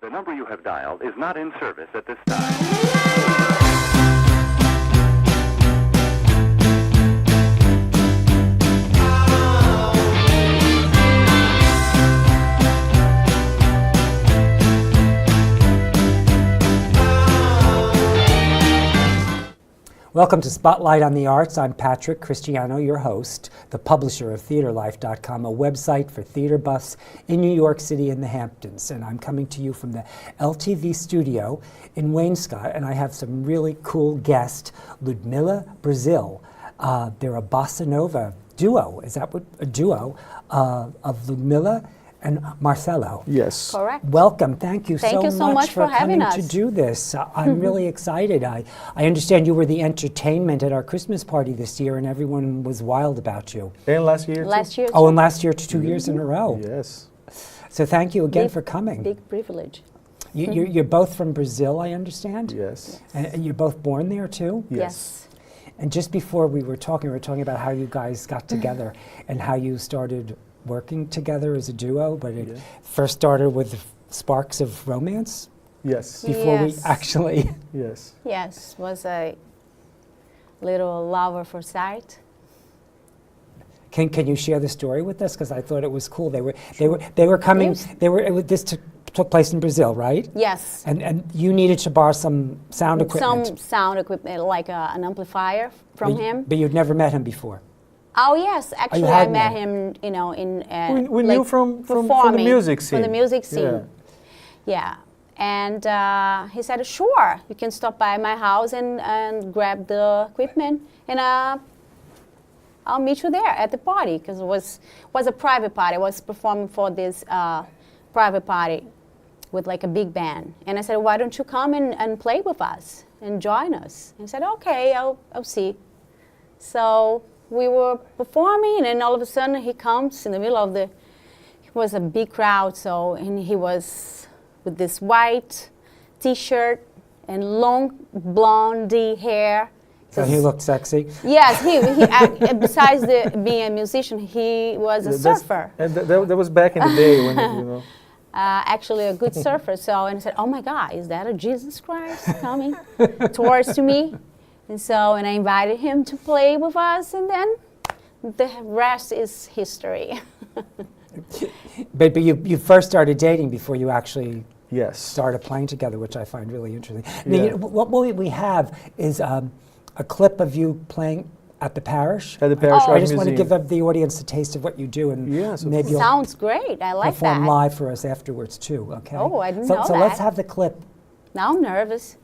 The number you have dialed is not in service at this time. Welcome to Spotlight on the Arts. I'm Patrick Cristiano, your host, the publisher of TheaterLife.com, a website for theater buffs in New York City and the Hamptons. And I'm coming to you from the LTV studio in Wainscott, and I have some really cool guests, Ludmilla, Brazil. They're a bossa nova duo. Is that what a duo of Ludmilla and Marcelo? Yes. Correct. Welcome. Thank you so much for having coming us. to do this. I'm really excited. I understand you were the entertainment at our Christmas party this year, and everyone was wild about you. And last year, Last year, Oh, and last year, 2 years in a row. Yes. So thank you again Big- for coming. big privilege. You're both from Brazil, I understand? Yes. And you're both born there, too? Yes. And just before we were talking about how you guys got together and how you started working together as a duo, but it first started with sparks of romance Yes. before we Yes. actually... Yes. Yes, was a little lover for sight. Can you share the story with us? Because I thought it was cool. They were coming. Yes. This took place in Brazil, right? Yes. And you needed to borrow some sound equipment. Some sound equipment, like an amplifier from him. But you'd never met him before. Oh yes, actually I had met met. him, in We like knew from the performing, music scene. From the music scene. Yeah. Yeah. And he said, sure, you can stop by my house and grab the equipment, and I'll meet you there at the party, because it was a private party. I was performing for this private party with like a big band. And I said, why don't you come and play with us and join us? And he said, okay, I'll see. So we were performing, and all of a sudden he comes in the middle of it was a big crowd, and he was with this white t-shirt and long blondie hair. So he looked sexy. Yes, he besides being a musician, he was a surfer. And that was back in the day when, you know. Actually a good surfer. And I said, oh my God, is that a Jesus Christ coming towards to me? And I invited him to play with us, and then the rest is history. But you first started dating before you actually Yes. started playing together, which I find really interesting. Yeah. What we have is a clip of you playing at the parish. At the Parish Oh. I Art just want to Museum. give the audience a taste of what you do, and Yes, of maybe you'll Sounds great. I like perform that. live for us afterwards too. Okay. Oh, I didn't so, know So let's that. have the clip. Now I'm nervous.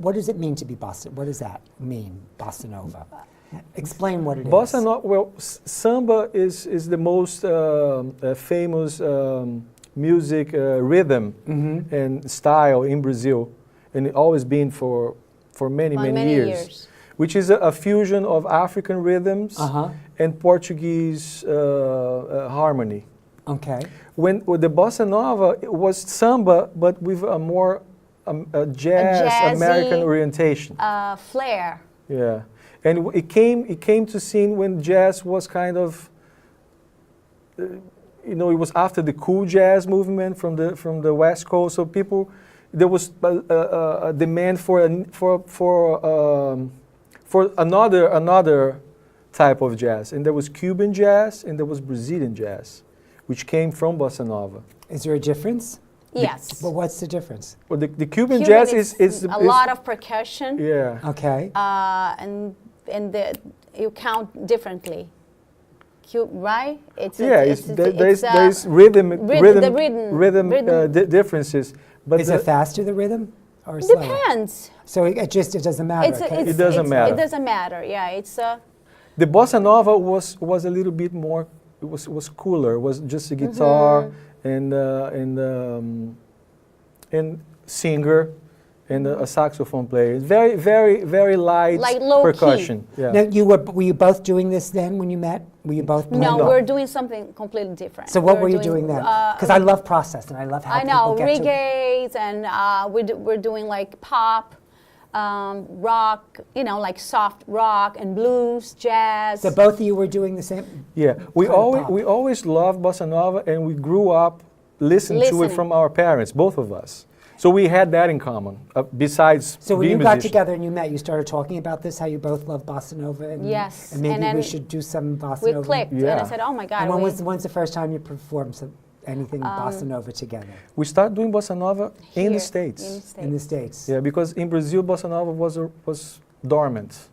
What does it mean to be bossa? What does that mean, bossa nova? Explain what it is. Bossa Nova, well, samba is the most famous music rhythm and style in Brazil, and it always been for many years. Which is a fusion of African rhythms and Portuguese harmony. Okay. When the bossa nova, it was samba, but with a more a jazz American orientation. Flair. Yeah, and it came to scene when jazz was kind of, it was after the cool jazz movement from the West Coast. So for another type of jazz. And there was Cuban jazz and there was Brazilian jazz, which came from bossa nova. Is there a difference? Yes. But what's the difference? Well, the Cuban jazz is a lot of percussion. Yeah. Okay. And you count differently. Right? There's rhythm differences. But is it faster, the rhythm, or slower? Depends. So it doesn't matter. It doesn't matter. It doesn't matter. Yeah, it's the bossa nova was a little bit more. It was cooler. It was just a guitar and singer and a saxophone player. It's very, very, very light, like low percussion. key. Yeah. Now, were you both doing this then when you met? Were you both? No, we're doing something completely different. So what were you doing then? Because I love process and I love how people get to. Reggae and we're doing like pop, rock, like soft rock and blues, jazz. So both of you were doing the same. Yeah, we always loved bossa nova, and we grew up listening to it from our parents, both of us. So we had that in common. Besides, so when being you got musicians. together and you met, you started talking about this, how you both love bossa nova, and Yes, and maybe and then we should do some bossa we nova. clicked, and I said, "Oh my God!" And when's the first time you performed anything bossa nova together? We started doing bossa nova in Here, the States. In the States. Yeah, because in Brazil, bossa nova was dormant.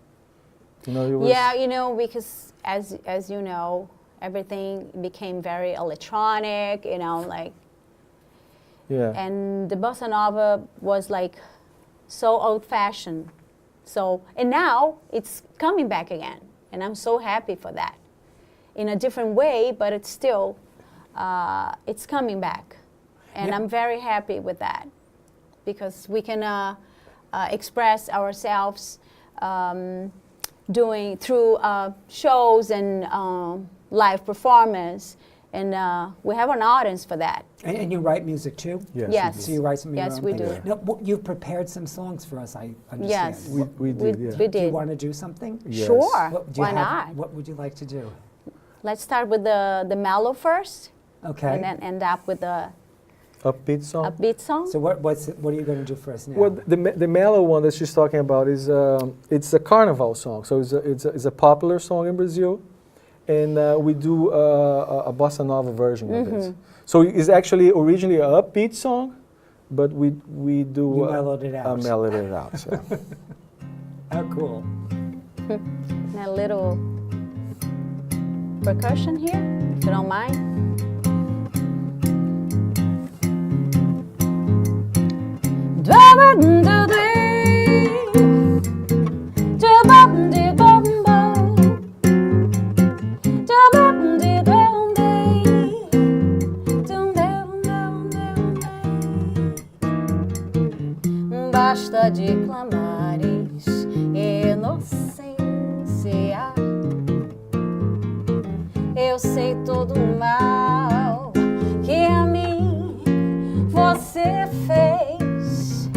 It was because as you know, everything became very electronic. Yeah. And the bossa nova was like so old-fashioned. And now it's coming back again, and I'm so happy for that. In a different way, but it's still, it's coming back. And I'm very happy with that because we can express ourselves through shows and live performance. And we have an audience for that. And you write music too? Yes. So you write some of your Yes, own we thing. do. Now, you've prepared some songs for us, I understand. Yes. We did, yeah. We Do you did. want to do something? Yes. Sure. Why What not? would you like to do? Let's start with the mellow first, Okay. and then end up with the Upbeat song. upbeat song. So what are you going to do for us now? Well, the mellow one that she's talking about is it's a carnival song. So it's a popular song in Brazil, and we do a bossa nova version of it. So it's actually originally an upbeat song, but we do You mellowed it out. mellowed it out. So. Oh, cool. And a little percussion here, if you don't mind. Basta de clamares, inocência. Eu sei todo o mal que a mim você fez.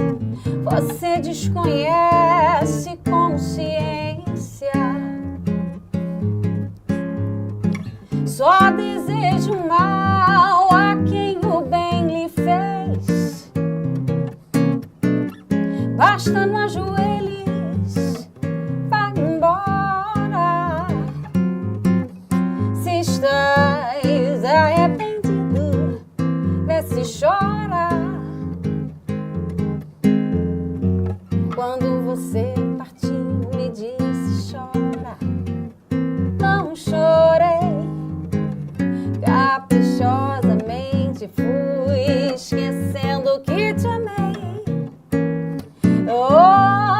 Você desconhece consciência. Só desejo mal a quem o bem lhe fez. Basta no ajoelhes, vai embora. Se estás arrependido, vê se chora. Quando você partiu, me disse chora. Não chorei, caprichosamente fui esquecendo que te amei. Oh,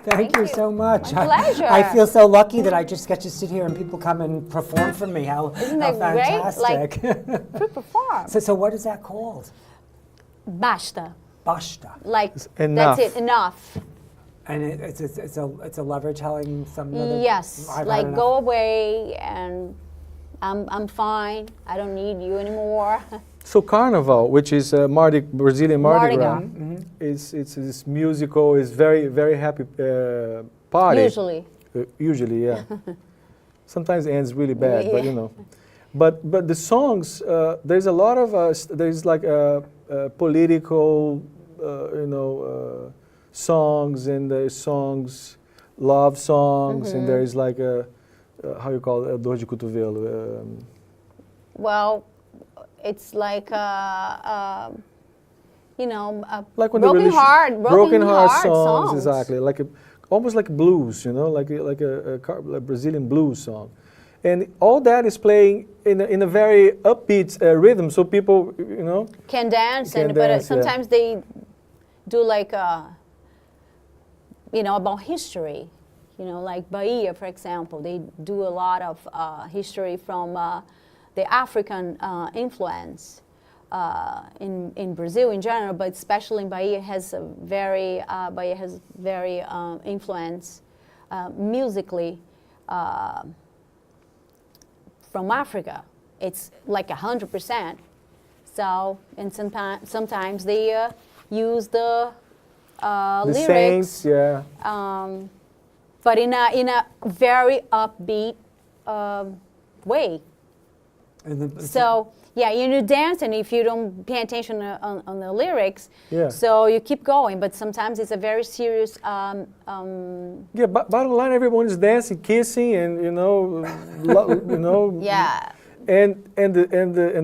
Thank you so much. My pleasure. I feel so lucky that I just get to sit here and people come and perform for me. Isn't how that great? fantastic. Like, perform. So what is that called? Basta. Basta. Like, enough. that's it, enough. And it's a lover telling some other... Yes, I've had like enough. go away and I'm fine. I don't need you anymore. So Carnival, which is Brazilian Mardi Gras, Mm-hmm. it's musical, it's very, very happy party. Usually. Usually, yeah. Sometimes it ends really bad, but Yeah. you know. But the songs, there's a lot of there's like political, songs, and there's songs, love songs, and there's like how you call it, dor de cotovelo. Well, it's like Like when broken heart songs, exactly, like almost like blues, like a Brazilian blues song, and all that is playing in a very upbeat rhythm, so people can dance, Can but dance, yeah. sometimes they do like about history, like Bahia, for example. They do a lot of history from the African influence in Brazil in general, but especially in Bahia has very influence musically from Africa. It's like 100%. So, and sometimes they use the lyrics, saints, yeah. But in a very upbeat way. So yeah, you dance, and if you don't pay attention on the lyrics, Yeah. so you keep going. But sometimes it's a very serious. Yeah, bottom line, everyone is dancing, kissing, and Yeah, and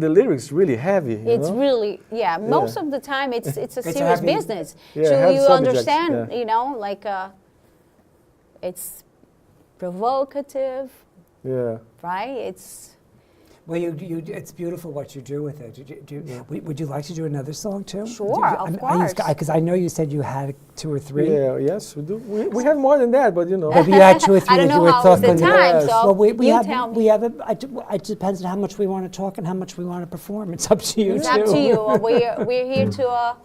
the lyrics really heavy. it's know? really Most Yeah. of the time, it's a It's a serious heavy- business. Yeah, so heavy you subjects, understand, yeah. like it's provocative, Yeah. right? It's. Well, it's beautiful what you do with it. Would you like to do another song too? Sure, of course. Because I know you said you had 2 or 3. Yeah, yes, we do. We have more than that, but Maybe you had 2 or 3 I don't that you know were how was the talking. time, Yes. so Well, we you have tell me. we have it depends on how much we want to talk and how much we want to perform. It's up to you It's too. up to you. We're here to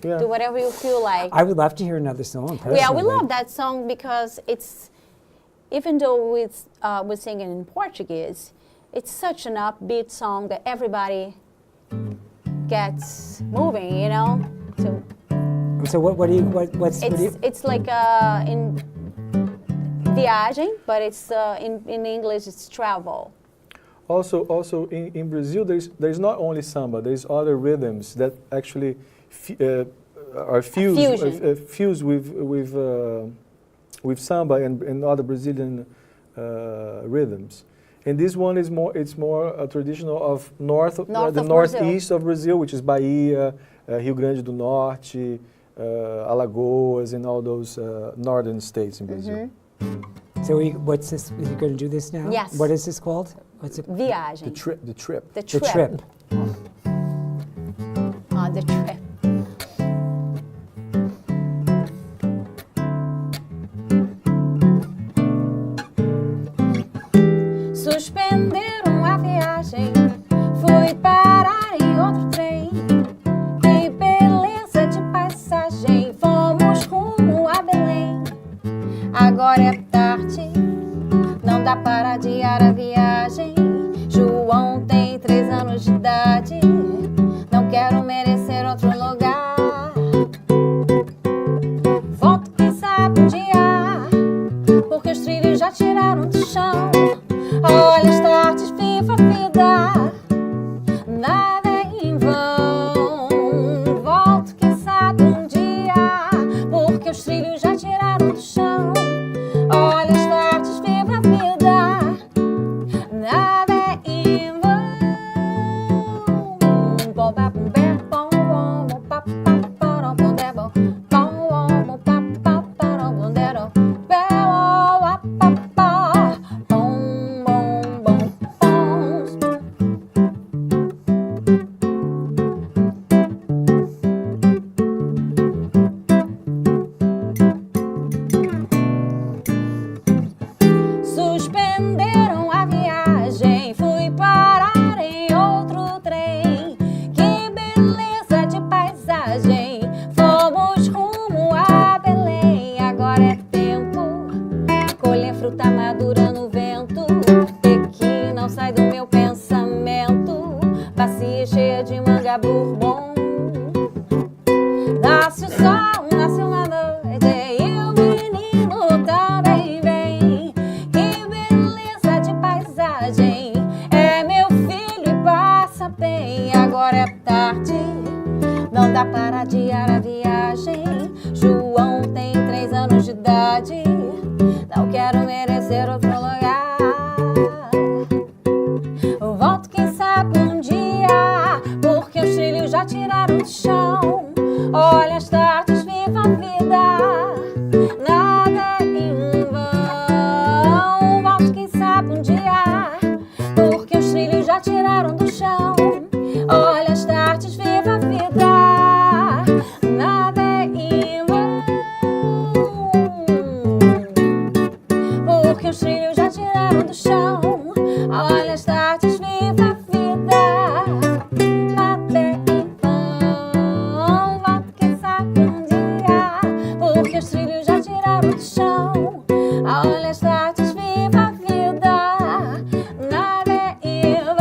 Yeah. do whatever you feel like. I would love to hear another song. Personally. Yeah, we love that song because it's, even though we're singing in Portuguese, it's such an upbeat song that everybody gets moving, So it's like in viagem, but it's in English it's travel. Also in Brazil, there's not only samba. There's other rhythms that actually are fused with samba and other Brazilian rhythms. And this one is more traditional of the northeast of Brazil, which is Bahia, Rio Grande do Norte, Alagoas, and all those northern states in Brazil. So what's this? Are you going to do this now? Yes. What is this called? What's it? Viagem. The trip. The trip. The trip. The trip. Suspenderam a viagem, fui parar em outro trem. Que beleza de paisagem, fomos rumo a Belém. Agora é tarde, não dá para adiar a viagem. João tem 3 anos de idade, não quero merecer outro lugar. Volto quem sabe um dia, porque os trilhos já tiraram do chão. Olha as tardes, viva a vida, nada é em vão. Volto quem sabe um dia, porque os trilhos já tiraram do chão. Olha as tardes, viva a vida, sol nasceu na noite e o menino também vem. Que beleza de paisagem, é meu filho e passa bem. Agora é tarde, não dá para adiar a viagem. João tem 3 anos de idade, não quero merecer outro lugar. Volto quem sabe um dia, porque os trilhos já tiraram do chão. Olha as tardes, viva a vida, nada é em vão. Volto quem sabe um dia, porque os trilhos já tiraram do chão. Olha as tardes, viva a vida, nada é em vão. Porque os trilhos já tiraram do chão. Olha as tardes, viva a vida, nada é em vão. Volto quem sabe um dia, porque os trilhos já tiraram do chão. Olha as tardes, viva a vida, nada é em vão.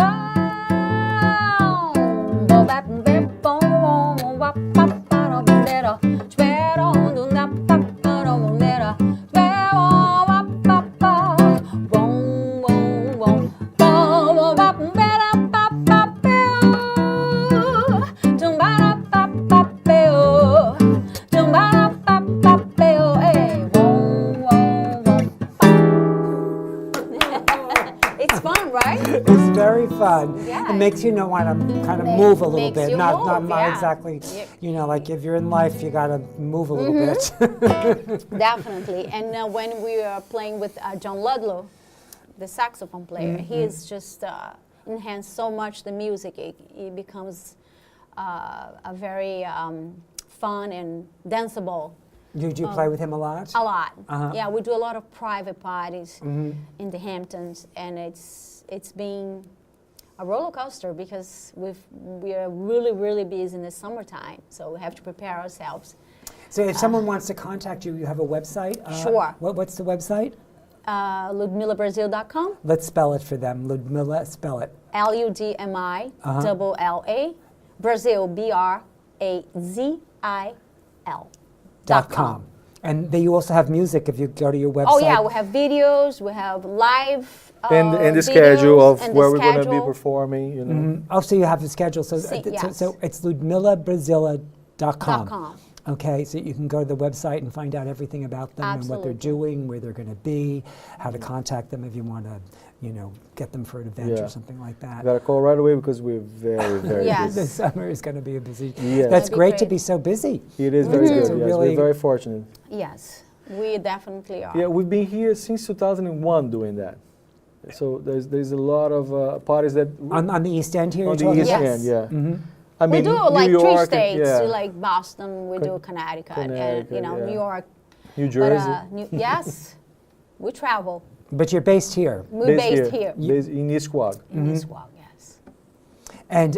It's fun, right? It's very fun. Yeah. It makes you know want to kind of move a little Makes bit. you Not move, yeah. exactly, Yeah. you know, like if you're in life, you got to move a little bit. Definitely. And when we are playing with John Ludlow, the saxophone player, he is just enhanced so much the music. It becomes a very fun and danceable. Do you play with him a lot? A lot. Uh-huh. Yeah, we do a lot of private parties in the Hamptons, and it's been a roller coaster because we are really, really busy in the summertime, so we have to prepare ourselves. So if someone wants to contact you, you have a website? Sure. What's the website? LudmillaBrazil.com. Let's spell it for them. Ludmilla, spell it. LUDMI double LA Brazil BRAZIL. .com. And you also have music if you go to your website. Oh yeah, we have videos, we have live And the videos schedule of and where the we're going to be schedule. performing, you know. Oh, so you have the schedule. So, Yes. so it's ludmillabrazilla.com. .com. Okay, so you can go to the website and find out everything about them and what they're Absolutely. doing, where they're going to be, how to contact them if you want to, you know, get them for an event Yeah. or something like that. Got to call right away because we're very, very Yes. The busy. summer is going to be a busy. Yes. That's It'll be great to great. be so busy. It is very It's good. a Yes, really- we're very fortunate. Yes, we definitely are. Yeah, we've been here since 2001 doing that. So there's a lot of parties that On the East End here, on you're the talking East about? End, yeah. Mhm. I We mean, do New like York, 3 and- states, yeah, like Boston, we do Connecticut, and Connecticut, New yeah. York. New Jersey. Yes, we travel. But you're based here. We're based here. Based in Nisquag. In this walk, yes. And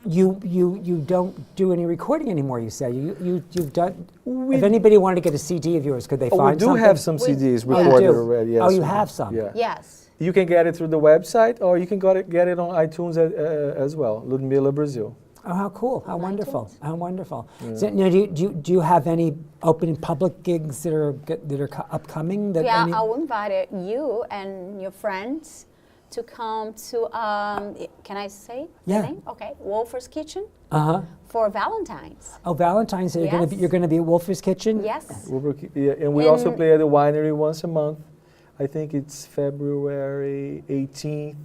you don't do any recording anymore, you say. You've done. If anybody wanted to get a CD of yours, could they Oh, we find do something? have some We- CDs Oh, you recorded do? already. Yes. Oh, you have some? Yeah. Yes. You can get it through the website, or you can get it on iTunes as well. Ludmilla Brazil. Oh, how cool! How On wonderful! iTunes. How wonderful! So, now, do you have any open public gigs that are upcoming? That Yeah, any- I will invite you and your friends to come to, can I say the Yeah. name? Okay, Wolfer's Kitchen Uh-huh. for Valentine's. Oh, Valentine's Day. Yes. You're gonna be at Wolfer's Kitchen. Yes. Yeah, and we also In- play at the winery once a month. I think it's February 18th,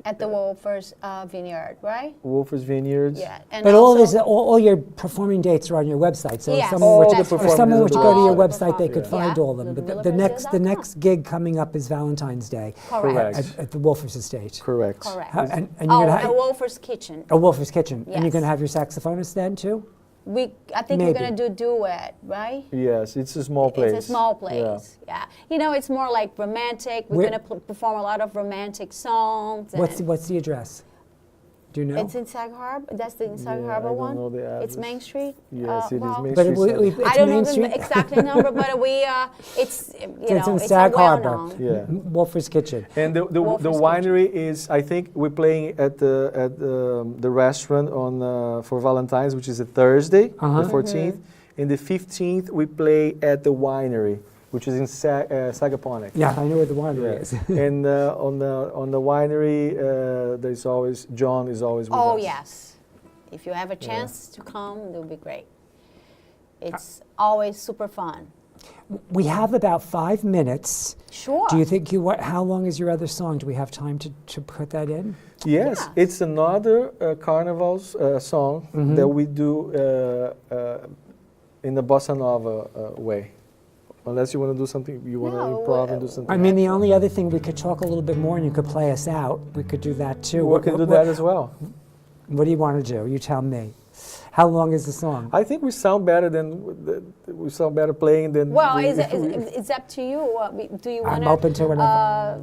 At the Wolfer's Vineyard, right? Wolfer's Vineyards. Yeah. And But all also- all your performing dates are on your website. So Yes. if someone All were the to, if performing someone were to dates go are to your on the website, they could Yeah. find all of them. But the LudmillaBrazil.com. next gig coming up is Valentine's Day Correct. at the Wolfer's Estate. Correct. Correct. And you're Oh, gonna at have Wolfer's Kitchen. Wolfer's Kitchen, and you're Yes. gonna have your saxophonist then too. I think Maybe. we're gonna do duet, right? Yes, it's a small place. It's a small place. Yeah. You know, it's more like romantic. We're Where- gonna perform a lot of romantic songs. What's and the address? Do you know? It's in Sag Harbor. That's the Sag Harbor I don't one. know the It's address. Main Street. Yes, it is well, Main But Street. it's I don't Main know Street. the exact number, but we it's It's in it's Sag a Harbor. well-known. Yeah. Wolfer's Kitchen. And the Wolfer's winery is, I think we're playing at the restaurant on for Valentine's, which is a Thursday, Uh-huh. the 14th. And the 15th we play at the winery, which is in Sagaponack. Yeah, I know where the winery is. And on the winery, there's always John is always with us. Oh yes, if you have a chance to come, it will be great. It's always super fun. We have about 5 minutes. Sure. Do you think how long is your other song? Do we have time to put that in? Yes, Yes. it's another Carnival's song that we do in the bossa nova way. Unless you want to do something, you want to No, improv and do something. I mean, the only other thing, we could talk a little bit more and you could play us out. We could do that too. we can do that as well. What do you want to do? You tell me. How long is the song? I think we sound better playing than. Well, if we- it's up to you. Do you I'm want open to whatever.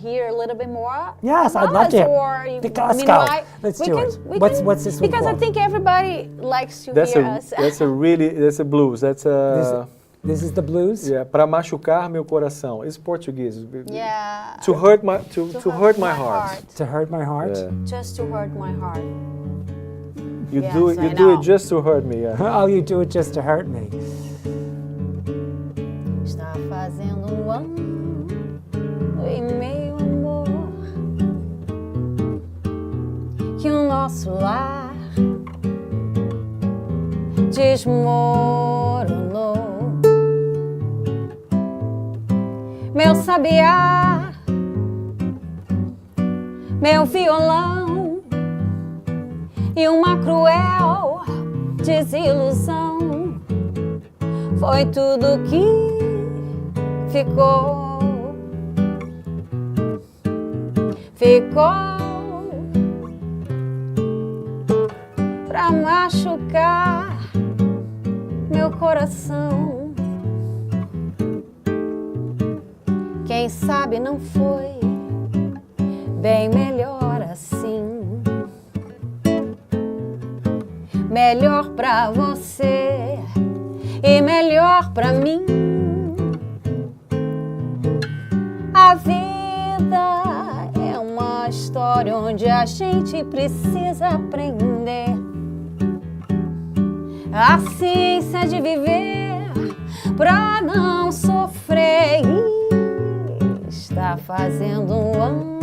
hear a little bit more? Yes, I'd about love us, to. Or you, Let's go. meanwhile, Let's we do can- it. we What's this one Because I called? think everybody likes to that's hear a us. that's a blues. That's a This is the blues? yeah. Para machucar meu coração. It's Portuguese. Yeah. To hurt my to hurt my heart. To hurt my heart? Yeah. Just to hurt my heart. You Yes, do it. I You do know. it just to hurt me. Yeah. Oh, you do it just to hurt me. Está fazendo ano e meio amor que o nosso lar desmoronou. Meu sabiá, meu violão e uma cruel desilusão foi tudo que ficou pra machucar meu coração. Quem sabe não foi bem melhor assim. Melhor pra você e melhor pra mim. A vida é uma história onde a gente precisa aprender a ciência de viver pra não sofrer. E está fazendo um ano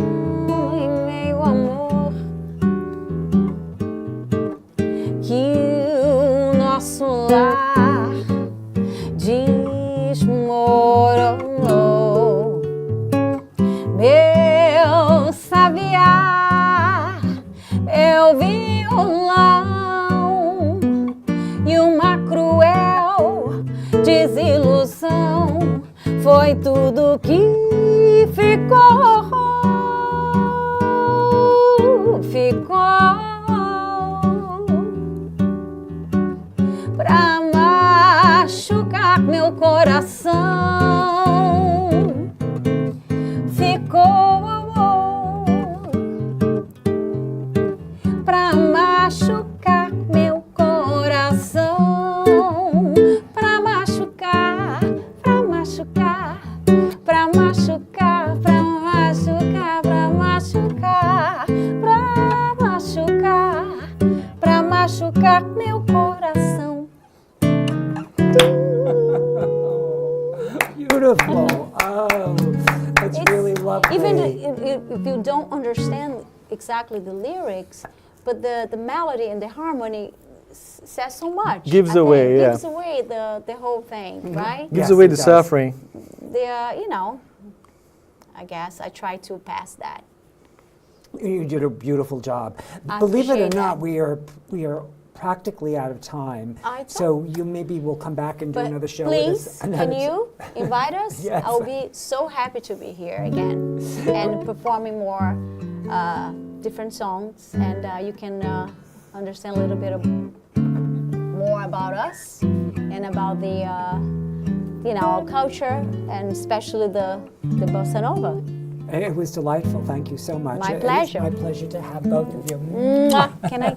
e meio, amor, que o nosso lar desmoronou. Meu sabiá, meu violão e uma cruel desilusão foi tudo que ficou pra machucar meu coração. Ficou pra machucar meu coração. Pra machucar, pra machucar, pra machucar, pra machucar, pra machucar, pra machucar, pra machucar meu coração. Beautiful. Oh, that's really lovely. Even if you don't understand exactly the lyrics, but the melody and the harmony says so much. Gives I away, think. yeah. Gives away the whole thing, right? Gives Yes, away it the does. suffering. I guess I try to pass that. You did a beautiful job. I Believe it or appreciate not, that. we are practically out of time. I So you maybe will come back and do But another show please, with us. can you invite us? Yes. I'll be so happy to be here again and performing more different songs, and you can understand a little bit more about us and about the our culture, and especially the bossa nova. It was delightful. Thank you so much. My It's pleasure. my pleasure to have both of you. Mwah. Can I?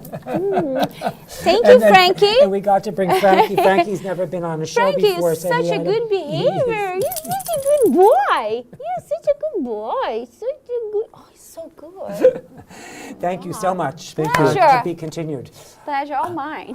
Thank you, Frankie. And we got to bring Frankie. Frankie's never been on a show Frankie before. is so such he a had good behavior. You're such a good boy. You're such a good boy. Such a good. Oh, he's so good. Thank you so much. Thank Uh, you. Pleasure. To be continued. Pleasure all mine.